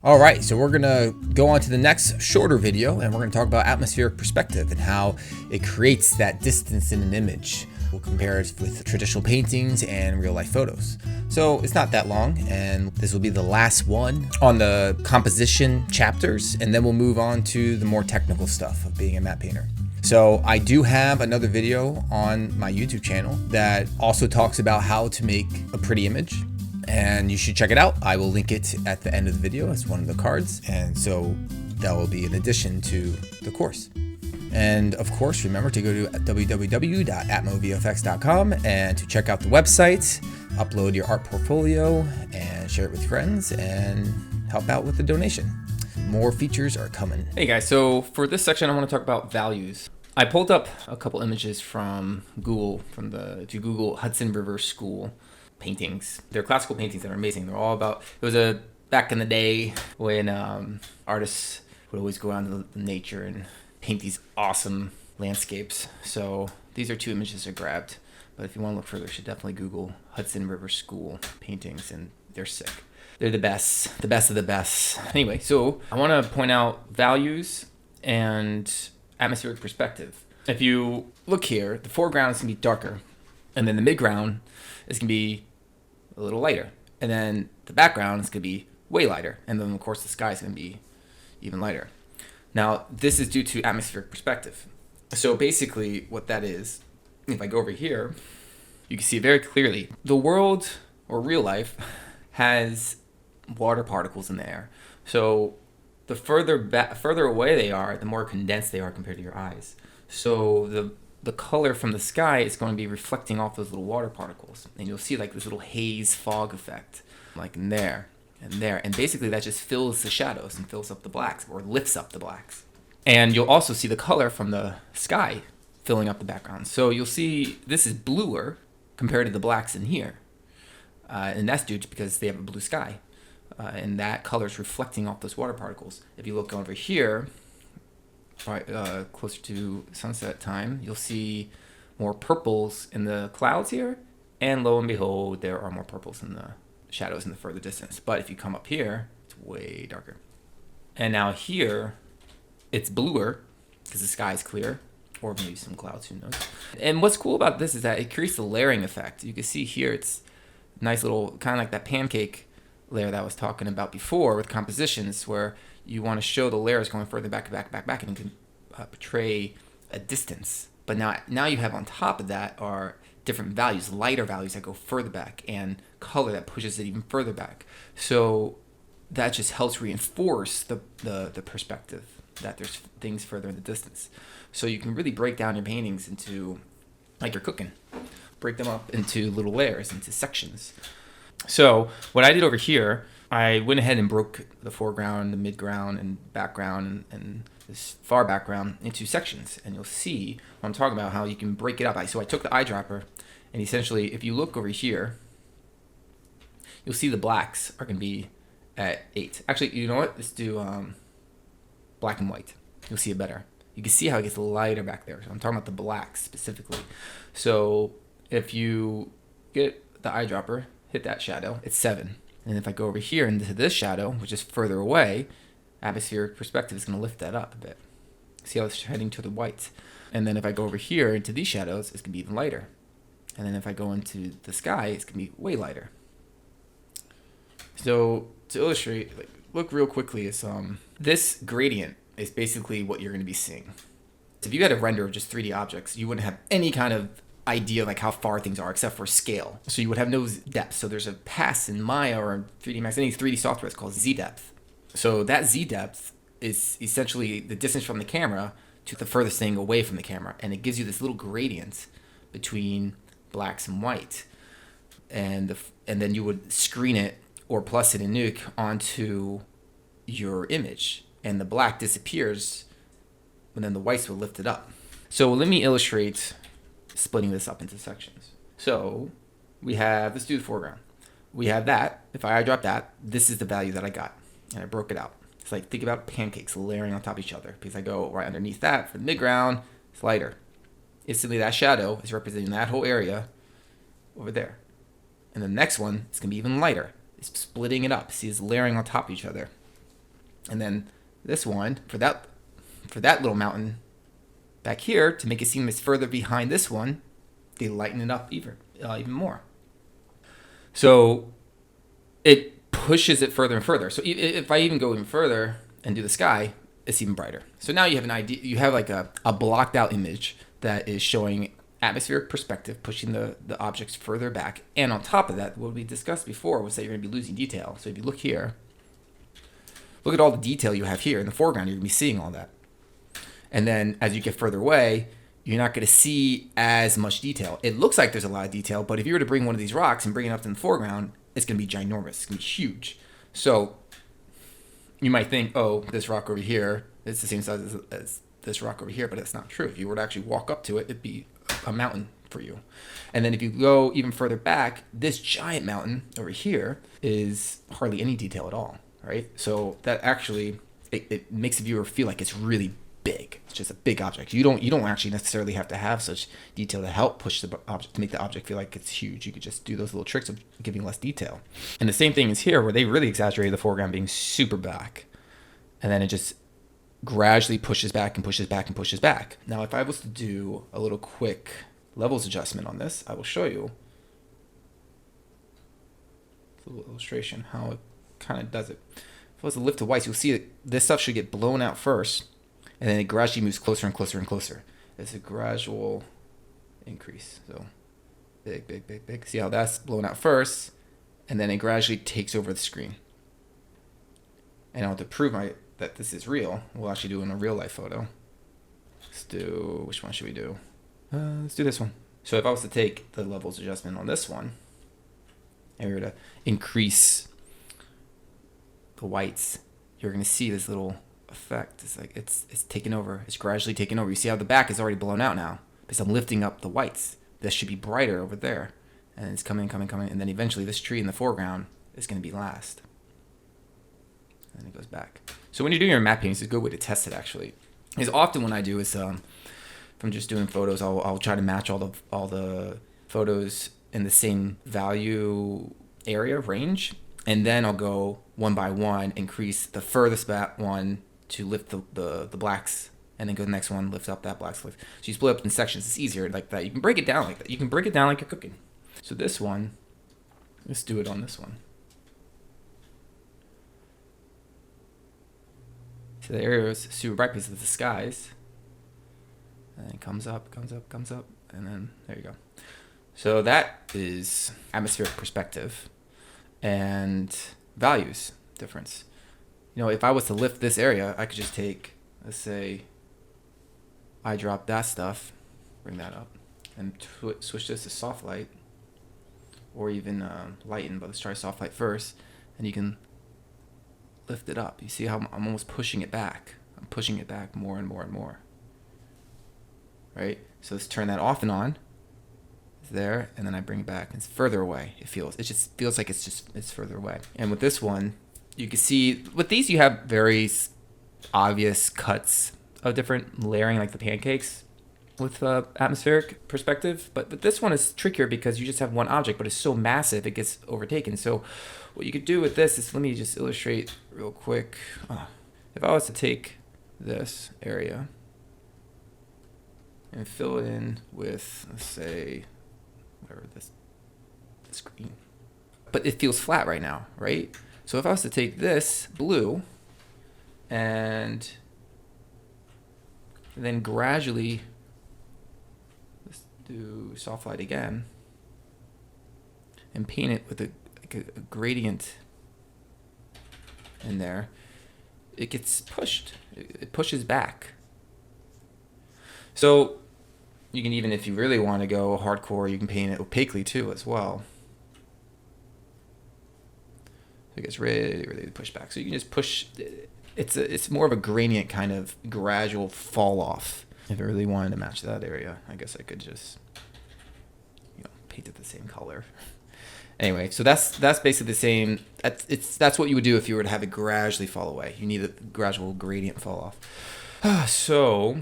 All right, so we're gonna go on to the next shorter video and we're gonna talk about atmospheric perspective and how it creates that distance in an image. We'll compare it with traditional paintings and real life photos. So it's not that long, and this will be the last one on the composition chapters, and then we'll move on to the more technical stuff of being a matte painter. So I do have another video on my YouTube channel that also talks about how to make a pretty image, and you should check it out. I will link it at the end of the video as one of the cards, and so that will be in addition to the course. And of course, remember to go to www.atmovfx.com and to check out the website, upload your art portfolio, and share it with friends, and help out with the donation. More features are coming. Hey guys, so for this section I want to talk about values. I pulled up a couple images from Google, if you Google Hudson River School paintings. They're classical paintings that are amazing. They're all about, it was back in the day when artists would always go out into nature and paint these awesome landscapes. So these are two images I grabbed, but if you want to look further, you should definitely Google Hudson River School paintings, and they're sick. They're the best of the best. Anyway, so I want to point out values and atmospheric perspective. If you look here, the foreground is going to be darker, and then the midground is going to be a little lighter, and then the background is going to be way lighter, and then of course the sky is going to be even lighter. Now this is due to atmospheric perspective. So basically what that is, if I go over here, you can see it very clearly. The world, or real life, has water particles in the air. So the further away they are, the more condensed they are compared to your eyes. So the color from the sky is going to be reflecting off those little water particles, and you'll see like this little haze fog effect, like in there and there, and basically that just fills the shadows and fills up the blacks, or lifts up the blacks. And you'll also see the color from the sky filling up the background. So you'll see this is bluer compared to the blacks in here, and that's due to because they have a blue sky, and that color is reflecting off those water particles. If you look over here, right, closer to sunset time, you'll see more purples in the clouds here, and lo and behold, there are more purples in the shadows in the further distance. But if you come up here, it's way darker. And now here, it's bluer because the sky is clear, or maybe some clouds, who knows. And what's cool about this is that it creates the layering effect. You can see here, it's nice little, kind of like that pancake layer that I was talking about before with compositions, where you want to show the layers going further back, and you can portray a distance. But now you have on top of that are different values, lighter values that go further back, and color that pushes it even further back. So that just helps reinforce the perspective that there's things further in the distance. So you can really break down your paintings into, like you're cooking, break them up into little layers, into sections. So what I did over here, I went ahead and broke the foreground, the midground, and background, and this far background into sections. And you'll see what I'm talking about, how you can break it up. So I took the eyedropper, and essentially, if you look over here, you'll see the blacks are going to be at 8. Actually, you know what? Let's do black and white. You'll see it better. You can see how it gets lighter back there. So I'm talking about the blacks specifically. So if you get the eyedropper, hit that shadow, it's 7. And if I go over here into this shadow, which is further away, atmospheric perspective is going to lift that up a bit. See how it's heading to the white. And then if I go over here into these shadows, it's going to be even lighter. And then if I go into the sky, it's going to be way lighter. So to illustrate, look real quickly, is this gradient is basically what you're going to be seeing. So if you had a render of just 3D objects, you wouldn't have any kind of idea like how far things are except for scale. So you would have no depth. So there's a pass in Maya or 3D Max, any 3D software, it's called Z-depth. So that Z-depth is essentially the distance from the camera to the furthest thing away from the camera, and it gives you this little gradient between blacks and white, and then you would screen it or plus it in Nuke onto your image, and the black disappears, and then the whites will lift it up. So let me illustrate splitting this up into sections. So we have, let's do the foreground. We have that. If I eyedrop that, this is the value that I got, and I broke it out. It's like, think about pancakes layering on top of each other, because I go right underneath that for the midground, it's lighter. Instantly that shadow is representing that whole area over there. And the next one is going to be even lighter. It's splitting it up. See, it's layering on top of each other. And then this one, for that little mountain back here, to make it seem it's further behind this one, they lighten it up even more. So it pushes it further and further. So if I even go even further and do the sky, it's even brighter. So now you have an idea. You have like a blocked out image that is showing atmospheric perspective, pushing the objects further back. And on top of that, what we discussed before was that you're going to be losing detail. So if you look here, look at all the detail you have here in the foreground. You're going to be seeing all that. And then as you get further away, you're not going to see as much detail. It looks like there's a lot of detail, but if you were to bring one of these rocks and bring it up to the foreground, it's going to be ginormous. It's going to be huge. So you might think, oh, this rock over here is the same size as this rock over here, but that's not true. If you were to actually walk up to it, it'd be a mountain for you. And then if you go even further back, this giant mountain over here is hardly any detail at all, right? So that actually, it makes the viewer feel like it's really big. It's just a big object. You don't actually necessarily have to have such detail to help push the object, to make the object feel like it's huge. You could just do those little tricks of giving less detail. And the same thing is here, where they really exaggerated the foreground being super back, and then it just gradually pushes back and pushes back and pushes back. Now, if I was to do a little quick levels adjustment on this, I will show you a little illustration how it kind of does it. If I was to lift to whites, you'll see that this stuff should get blown out first, and then it gradually moves closer and closer and closer. It's a gradual increase. So big, big, big, big. See how that's blown out first, and then it gradually takes over the screen. And now to prove that this is real, we'll actually do in a real life photo. Let's do, which one should we do? Let's do this one. So if I was to take the levels adjustment on this one, and we were to increase the whites, you're going to see this little effect. It's like it's taking over. It's gradually taking over. You see how the back is already blown out now because I'm lifting up the whites. This should be brighter over there, and it's coming, and then eventually this tree in the foreground is going to be last. And it goes back. So when you're doing your mapping, it's a good way to test it actually. Because often what I do is from just doing photos, I'll try to match all the photos in the same value area range, and then I'll go one by one, increase the furthest back one to lift the blacks, and then go to the next one, lift up that black lift. So you split up in sections. It's easier like that. You can break it down like that. You can break it down like you're cooking. So this one, let's do it on this one. So the area is super bright because of the skies. And then it comes up, and then there you go. So that is atmospheric perspective and values difference. You know, if I was to lift this area, I could just take, let's say, I drop that stuff, bring that up, and switch this to soft light, or even lighten, but let's try soft light first, and you can lift it up. You see how I'm almost pushing it back. I'm pushing it back more and more and more. Right? So let's turn that off and on. It's there, and then I bring it back, and it's further away. It just feels like it's further away. And with this one, you can see with these you have very obvious cuts of different layering, like the pancakes with atmospheric perspective. But this one is trickier because you just have one object, but it's so massive it gets overtaken. So what you could do with this is, let me just illustrate real quick. If I was to take this area and fill it in with, let's say, whatever this green, but it feels flat right now, right? So if I was to take this blue and then gradually, let's do soft light again, and paint it with a gradient in there, it gets pushed. It pushes back. So you can, even if you really want to go hardcore, you can paint it opaquely too as well. So it gets really, really pushed back. So you can just push. It's more of a gradient kind of gradual fall off. If I really wanted to match that area, I guess I could just, paint it the same color. Anyway, so that's basically the same. That's what you would do if you were to have it gradually fall away. You need a gradual gradient fall off. So